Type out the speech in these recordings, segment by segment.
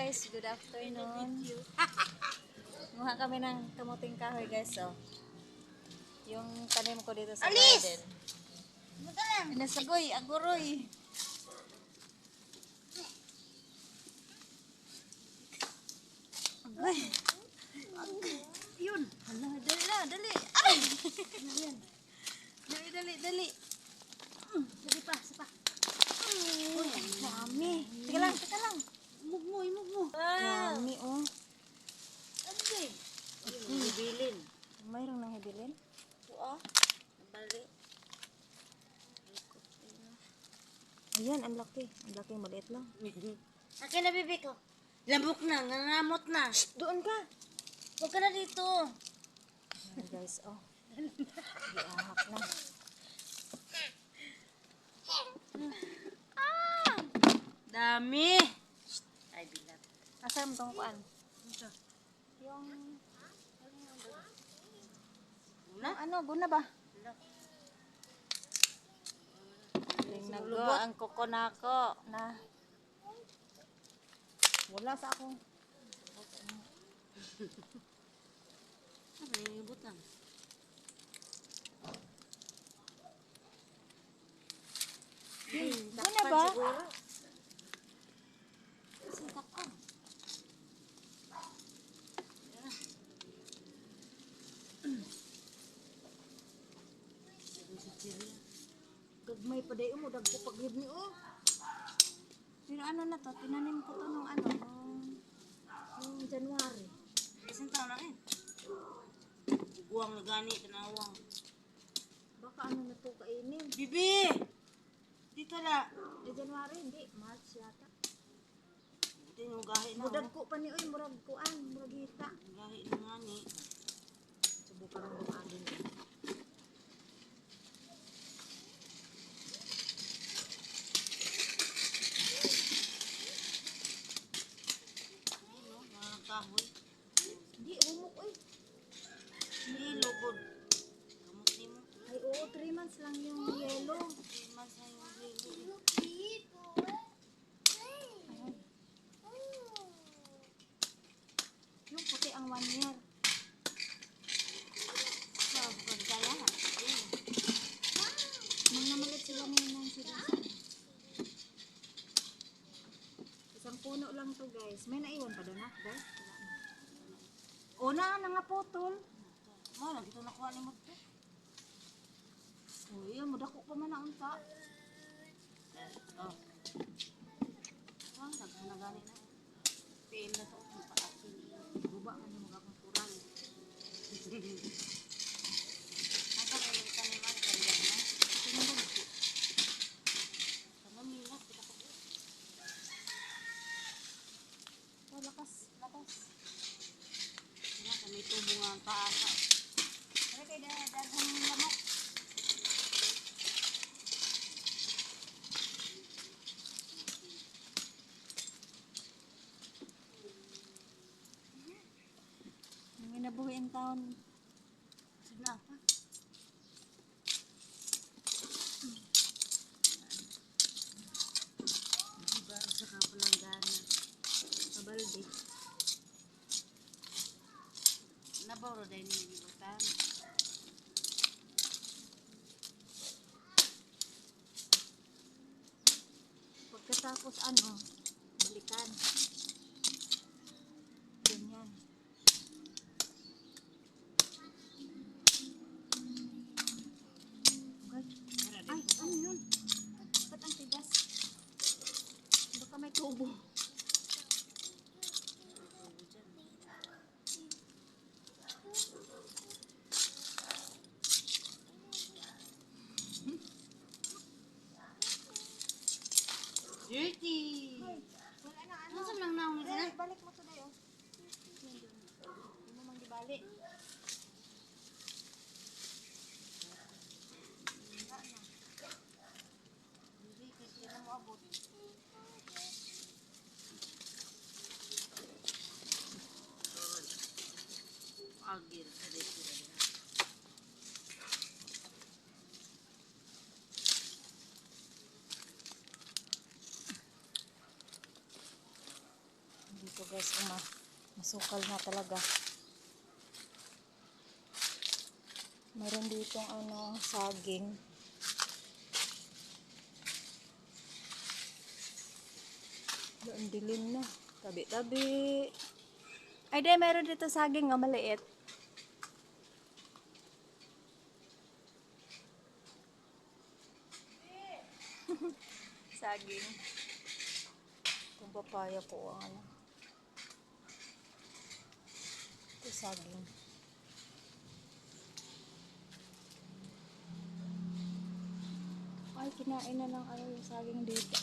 guys, good afternoon. Muha kami ng kamuting kahoy guys, oh. Yung tanim ko dito sa garden. Inasagoy, aguroy. Agoy. Yun. Hala, dali na, dali. Ay! Dali, dali. Dali pa, sapa. Uy, dami. Teka lang. Mugmo. Dami, oh. Hibilin. Mayroong nang hibilin? Oo. Bali. Ayan, ang laki. Ang laki, maliit lang. Akin na bibi ko. Lambok na, nangamot na. Doon ka. Huwag ka na dito. Ayan guys, oh. Iahak na. Dami. Ay, bilat. Asan mo tong kuan? Ito. Yung... Una? Ano, guna ba? Naggo ang kuko nako na wala sa akong Ano yung butang? guna ba? Siguro. Sintakpan. Gagmay pa dayo mo dagko paglib ni oh. Pero ano na to, tinanim ko to nung ano, nung January. Isang taon na rin. Buwang na gani, tanawang. Baka ano na to kainin. Bibi! Dito na. January hindi, March yata. Ito yung gahi na. Murag ko pa ni oy, murag kuan, murag hita. Gahi na nga ni. Subukan ng bumalin. Ano, mga kahoy. Hindi, umok oy. Hindi, lugod. Kamot ni mo. Ay oo, 3 months lang yung yellow. 3 months na yung lilo. Ayun. Yung puti ang 1 year. Sa pagkaya na. Nang namalit sila ng sila. Isang puno lang to guys. May naiwan pa doon ha guys. Una na nga putol. Mana, dito nakuha ni mo ito. Oh, yun, mudako pa man na unta. Oh. Nagana gani na. PM na to. Paasin. Guba man yung mga kurang. Asa kayo yung taniman? Kaya na. Tinulog ko. Kamu milas. Kita ko. Oh, lakas. Wala kami tubo nga ang paasa. Ano kayo daghang lamok? Nang inabuhi ang taon. Sige na pa. Diba, sa kapalanggana. Kabalde. Nabawro dahil nilibutan. Pagkatapos ano, balikan. Ganyan. Okay. Ay, ano yun? Ba't ang tigas? Baka may tubo. Dirty! Wala na ano. Ano sa lang naong nila? Balik mo to dayo. Hindi mo mang dibalik. Hindi, kasi na mo abot. Agil, sa Dito guys, masukal na talaga. Meron ditong saging. Ang dilim na. Tabi-tabi. Ay, di, meron dito saging maliit. Saging. Itong papaya ko ito saging. Ay, kinain na ng yung saging dito.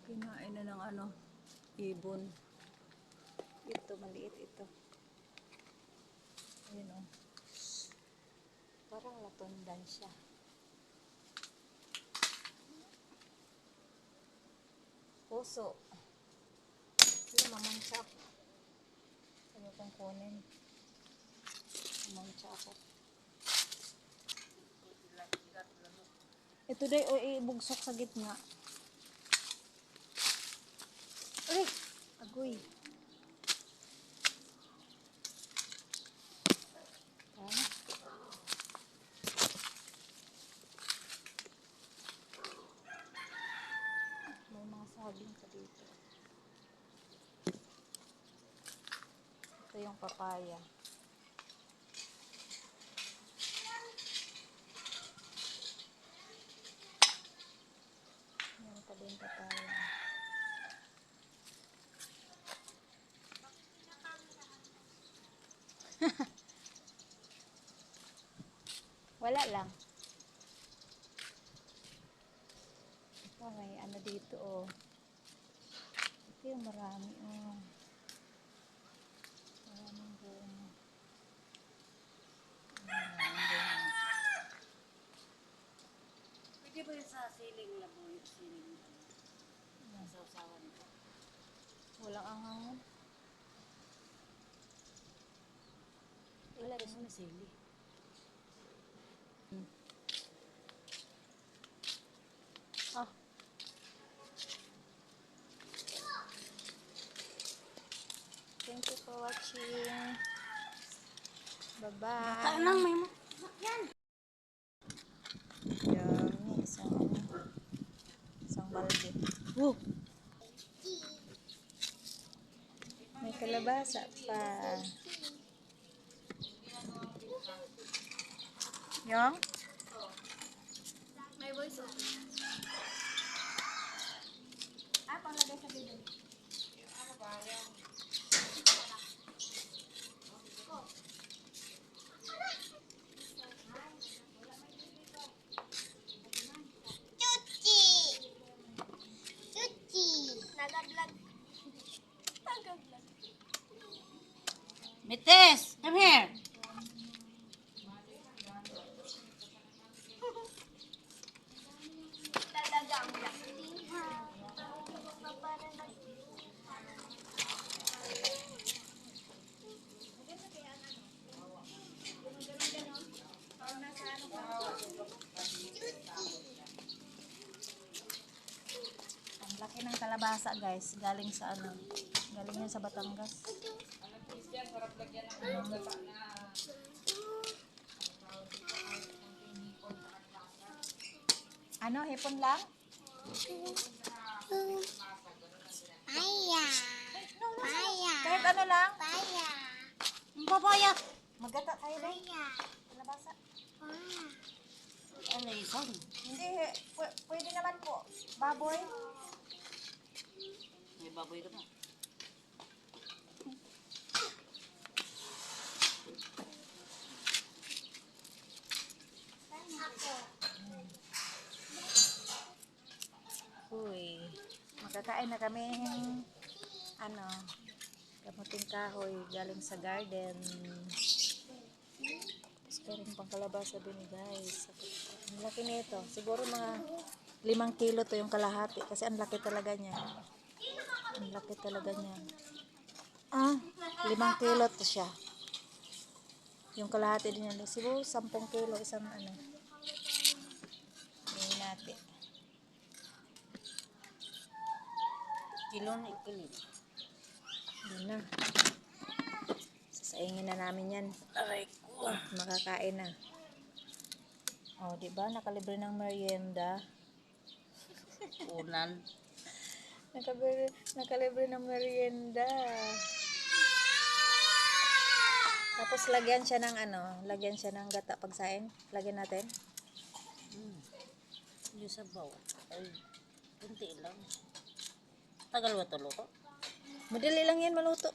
Kinain na ng ibon. Ito, maliit ito. Ayun parang latundan siya. Puso. Yung mamantsa ako. Ayaw kong kunin. Mamantsa ako. Ito day, ibugsok sa gitna. Uy! Agoy. May mga saging pa dito. Ito yung papaya. Meron pa din papaya. Wala lang. Ito may dito Ito yung marami Maraming bunga. Pwede ba yun sa siling laboy? Siling sausawan ko. Walang anghang. Wala rin mo na sili. Thank you for watching. Bye-bye. Baka nang may yan. Yan, isang balde. May kalabasa pa. Yung? May voice on. Panglagay sa bidon. Ano ba yan? Mites, come here. Ang laki ng kalabasa, guys. Galing sa galing yan sa Batangas. Hipon lang? Paya. Paya. Kahit ano lang? Paya. Papaya. Magata tayo na. Paya. Kalabasa. Paya. Ano isang? Hindi, pwede naman po. Baboy. May baboy ka pa. Uy, magkakain na kami kamuting kahoy galing sa garden. Tapos meron pang kalabasa din, guys. Ang laki nito. Siguro mga 5 kilo to yung kalahati kasi ang laki talaga niya. Ang laki talaga niya. 5 kilo to siya. Yung kalahati din yan. Siguro 10 kilo isang Tingnan natin. Kilo na ikili. na. Sasaingin na namin yan. Aray ko. Makakain na. Oh, di ba? Nakalibre ng merienda. Unan. Nakalibre ng merienda. Tapos lagyan siya ng lagyan siya ng gata pagsaing. Lagyan natin. Yung sabaw. Ay, kunti lang. Tagal ba ito luto? Madali lang yan maluto.